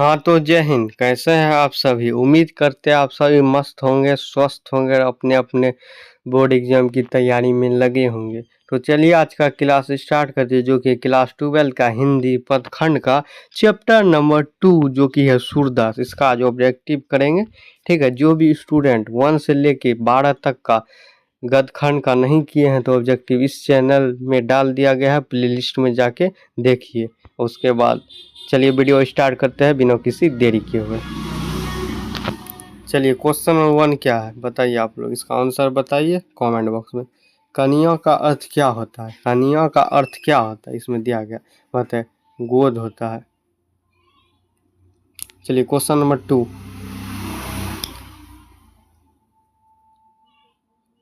हाँ तो जय हिंद। कैसे हैं आप सभी? उम्मीद करते हैं आप सभी मस्त होंगे, स्वस्थ होंगे और अपने अपने बोर्ड एग्जाम की तैयारी में लगे होंगे। तो चलिए आज का क्लास स्टार्ट करते हैं, जो कि क्लास 12 का हिंदी पदखंड का चैप्टर नंबर 2 जो कि है सूरदास। इसका आज ऑब्जेक्टिव करेंगे। ठीक है, जो भी स्टूडेंट 1 से लेके 12 तक का गदखंड का नहीं किए हैं तो ऑब्जेक्टिव इस चैनल में डाल दिया गया है, प्लेलिस्ट में जाके देखिए। उसके बाद चलिए वीडियो स्टार्ट करते हैं बिना किसी देरी किए हुए। चलिए क्वेश्चन नंबर 1 क्या है बताइए आप लोग, इसका आंसर बताइए कमेंट बॉक्स में। कन्या का अर्थ क्या होता है? कन्या का अर्थ क्या होता है इसमें दिया गया, बताए गोद होता है। चलिए क्वेश्चन नंबर 2,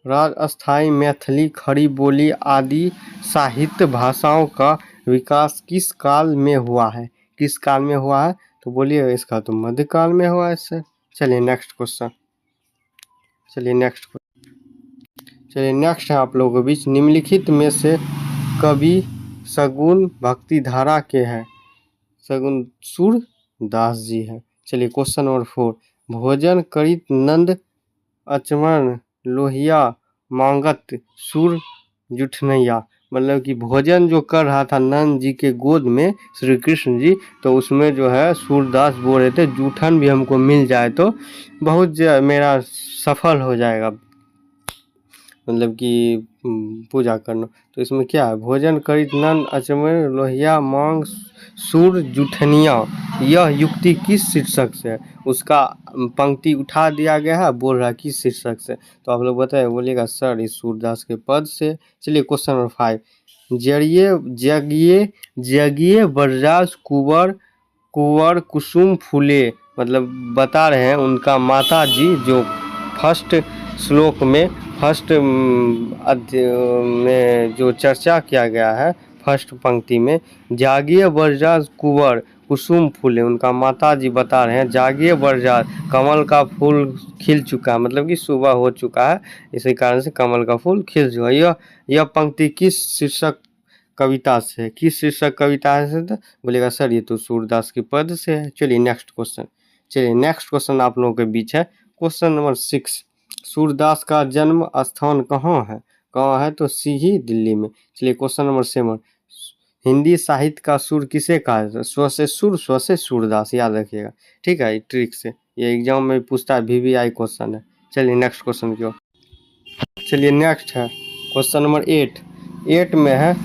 राजस्थानी, मैथिली, खड़ी बोली आदि साहित्य भाषाओं का विकास किस काल में हुआ है? किस काल में हुआ है? तो बोलिए इसका तो मध्यकाल में हुआ है सर। चलिए नेक्स्ट क्वेश्चन। चलिए नेक्स्ट है आप लोगों के बीच, निम्नलिखित में से कवि सगुन भक्ति धारा के हैं? सगुन सूरदास जी हैं। चलिए क्वेश्चन नंबर 4, भोजन करित नंद अचमन लोहिया मांगत सुर जुठनैया, मतलब कि भोजन जो कर रहा था नंद जी के गोद में श्री कृष्ण जी, तो उसमें जो है सूरदास बोल रहे थे जूठन भी हमको मिल जाए तो बहुत मेरा सफल हो जाएगा, मतलब कि पूजा करना। तो इसमें क्या है, भोजन करित नंद अचमन लोहिया मांग सुर जुठनिया, यह युक्ति किस शीर्षक से है? उसका पंक्ति उठा दिया गया है, बोल रहा है किस शीर्षक से? तो आप लोग बताए, बोलिएगा सर इस सूरदास के पद से। चलिए क्वेश्चन नंबर 5, जगिए जगिए बरजास कुंवर कुंवर कुसुम फूले, मतलब बता रहे हैं उनका माता जी जो फर्स्ट श्लोक में फर्स्ट में जो चर्चा किया गया है फर्स्ट पंक्ति में, जागिए बरजास कुंवर कुसुम फूले, उनका माता जी बता रहे हैं जागिए बरजास, कमल का फूल खिल चुका है, मतलब कि सुबह हो चुका है, इसी कारण से कमल का फूल खिल चुका है। यह पंक्ति किस शीर्षक कविता से है? किस शीर्षक कविता से? तो बोलेगा सर ये तो सूरदास के पद से है। चलिए नेक्स्ट क्वेश्चन। चलिए नेक्स्ट क्वेश्चन आप लोगों के बीच है, क्वेश्चन नंबर 6, सूरदास का जन्म स्थान कहाँ है? कहाँ है? तो सीही दिल्ली में। चलिए क्वेश्चन नंबर 7, हिंदी साहित्य का सुर किसे कहा जाता है? स्व से सुर, स्व से सूरदास, याद रखिएगा। ठीक है, ट्रिक से ये एग्जाम में पूछता है, VVI क्वेश्चन है। चलिए नेक्स्ट क्वेश्चन की ओर। चलिए नेक्स्ट है क्वेश्चन नंबर 8 में है,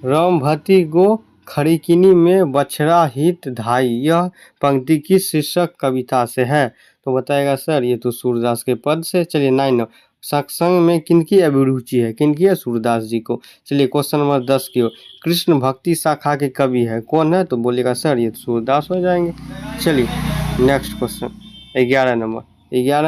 रामभती गो खड़िकिनी में बछड़ा हित धाई, यह पंक्ति किस शीर्षक कविता से है? तो बताएगा सर ये तो सूरदास के पद से। चलिए 9, सत्संग में किनकी अभिरुचि है? किनकी है? सूरदास जी को। चलिए क्वेश्चन नंबर 10 की ओर, कृष्ण भक्ति शाखा के कवि है कौन है? तो बोलेगा सर ये तो सूरदास हो जाएंगे। चलिए नेक्स्ट क्वेश्चन 11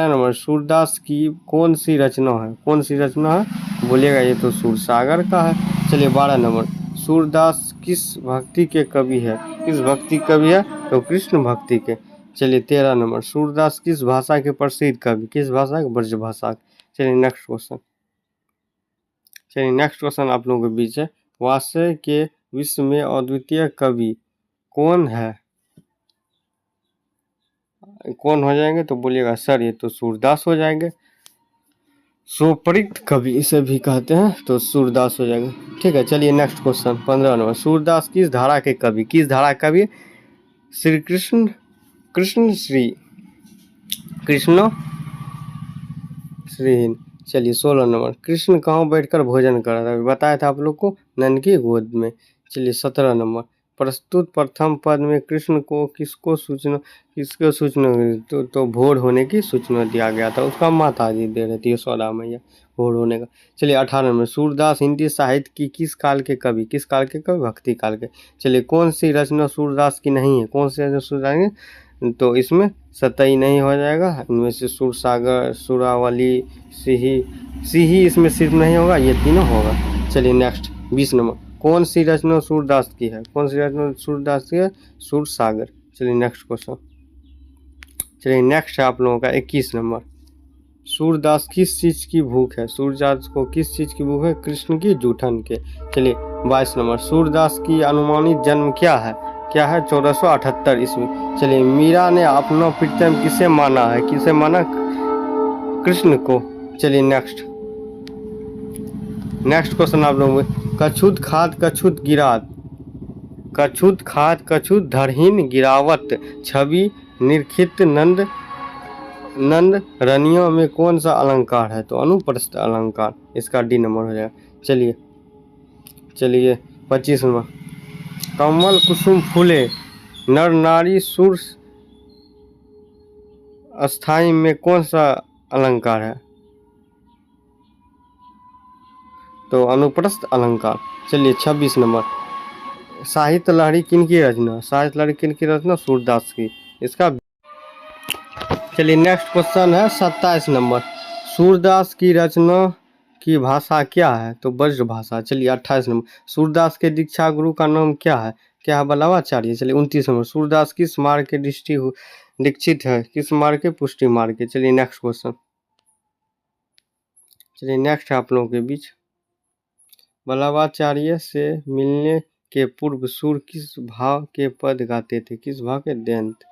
नंबर, सूरदास की कौन सी रचना है? कौन सी रचना है? बोलिएगा ये तो सूरसागर का है। चलिए 12 नंबर, सूरदास किस भक्ति के कवि है? किस भक्ति कवि है? तो कृष्ण भक्ति के। चलिए 13 नंबर, सूरदास किस भाषा के प्रसिद्ध कवि? किस भाषा के? ब्रज भाषा। चलिए नेक्स्ट क्वेश्चन आप लोगों के बीच है, वास्य के विश्व में अद्वितीय कवि कौन है? कौन हो जाएंगे? तो बोलिएगा सर ये तो सूरदास हो जाएंगे। सुपरिक्त कवि इसे भी कहते हैं, तो सूरदास हो जाएंगे। ठीक है, चलिए नेक्स्ट क्वेश्चन 15 नंबर, सूरदास किस धारा के कवि? किस धारा के कवि? श्री कृष्ण कृष्ण श्री कृष्ण श्री। चलिए 16 नंबर, कृष्ण कहाँ बैठकर भोजन कर रहा था? बताया था आप लोग को, नंद की गोद में। चलिए 17 नंबर, प्रस्तुत प्रथम पद में कृष्ण को किसको सूचना तो भोर होने की सूचना दिया गया था, उसका माता जी दे रही थी यशोदा मैया, भोर होने का। चलिए 18 में, सूरदास हिंदी साहित्य की किस काल के कवि? किस काल के कवि? भक्ति काल के। चलिए कौन सी रचना सूरदास की नहीं है? कौन सी रचना सूरदास की? तो इसमें सतई नहीं हो जाएगा, इनमें से सुरसागर, सुरावली, सिही इसमें सिर्फ नहीं होगा, ये तीनों होगा। चलिए नेक्स्ट 20 नंबर, कौन सी रचना सूरदास की है? कौन सी रचना सूरदास की है? सुरसागर। चलिए नेक्स्ट क्वेश्चन। चलिए नेक्स्ट है आप लोगों का 21 नंबर, सूरदास किस चीज की भूख है? सूरदास को किस चीज की भूख है? कृष्ण की जूठन के। चलिए 22 नंबर, सूरदास की अनुमानित जन्म क्या है? क्या है 1478 ईस्वी। चलिए मीरा ने अपना प्रीतम किसे माना है, किसे माना, कृष्ण को। चलिए नेक्स्ट क्वेश्चन आप लोगों में, कछुत खाद कछुत गिरात, कछुत खाद कछुत धरहीन गिरावत, छवि निरखित नंद नंद रनियों में कौन सा अलंकार है, तो अनुप्रस्थ अलंकार, इसका डी नंबर हो जाएगा। चलिए 25 नंबर, कमल कुसुम फूले नर नारी सुर अस्थाई में कौन सा अलंकार है, तो अनुप्रस्थ अलंकार। चलिए 26 नंबर, साहित्य लहरी किनकी रचना, साहित्य लहरी किनकी रचना, सूरदास की, इसका। चलिए नेक्स्ट क्वेश्चन है 27 नंबर, सूरदास की रचना की भाषा क्या है, तो ब्रज भाषा। चलिए 28 नंबर, सूरदास के दीक्षा गुरु का नाम क्या है, क्या है, बल्लभाचार्य। चलिए 29 नंबर, सूरदास किस मार्ग के दीक्षित है, किस मार्ग के, पुष्टि मार्ग के। चलिए नेक्स्ट क्वेश्चन, चलिए नेक्स्ट है आप लोगों के बीच, बल्लभाचार्य से मिलने के पूर्व सूर किस भाव के पद गाते थे, किस भाव के, दंत।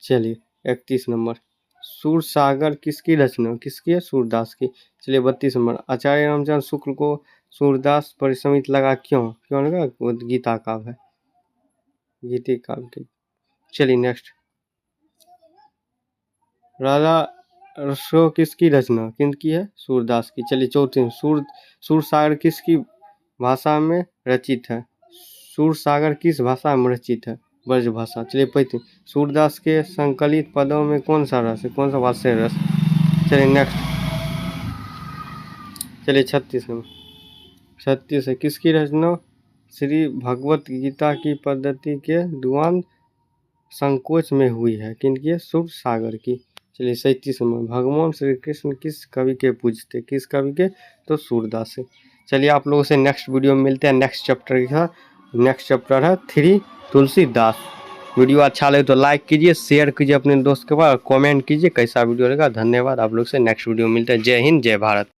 चलिए 31 नंबर, सूर सागर किसकी रचना, किसकी है, सूरदास की। चलिए 32 नंबर, आचार्य रामचंद्र शुक्ल को सूरदास परिसमित लगा, क्यों लगा, वो गीता काव्य है, गीति काव्य के। चलिए नेक्स्ट, राजा रसो किसकी रचना, किनकी है, सूरदास की। चलिए 34, सूर सागर किसकी भाषा में रचित है, सूर सागर किस भाषा में रचित है, ब्रज भाषा। चलिए 35, सूरदास के संकलित पदों में कौन सा रस है, कौन सा वास्य रस। चलिए नेक्स्ट, चलिए 36 नंबर, 36 है, किसकी रचना, श्री भगवत गीता की पद्धति के दुआन संकोच में हुई है, किनकी है, सूर सागर की। चलिए 37 नंबर, भगवान श्री कृष्ण किस कवि के पूजते, किस कवि के, तो सूरदास से। चलिए आप लोगों से नेक्स्ट वीडियो में मिलते हैं नेक्स्ट चैप्टर के साथ। नेक्स्ट चैप्टर है 3 तुलसीदास। वीडियो अच्छा लगे तो लाइक कीजिए, शेयर कीजिए अपने दोस्त के पास, कमेंट कीजिए कैसा वीडियो लगा। धन्यवाद, आप लोग से नेक्स्ट वीडियो में मिलते हैं। जय हिंद, जय भारत।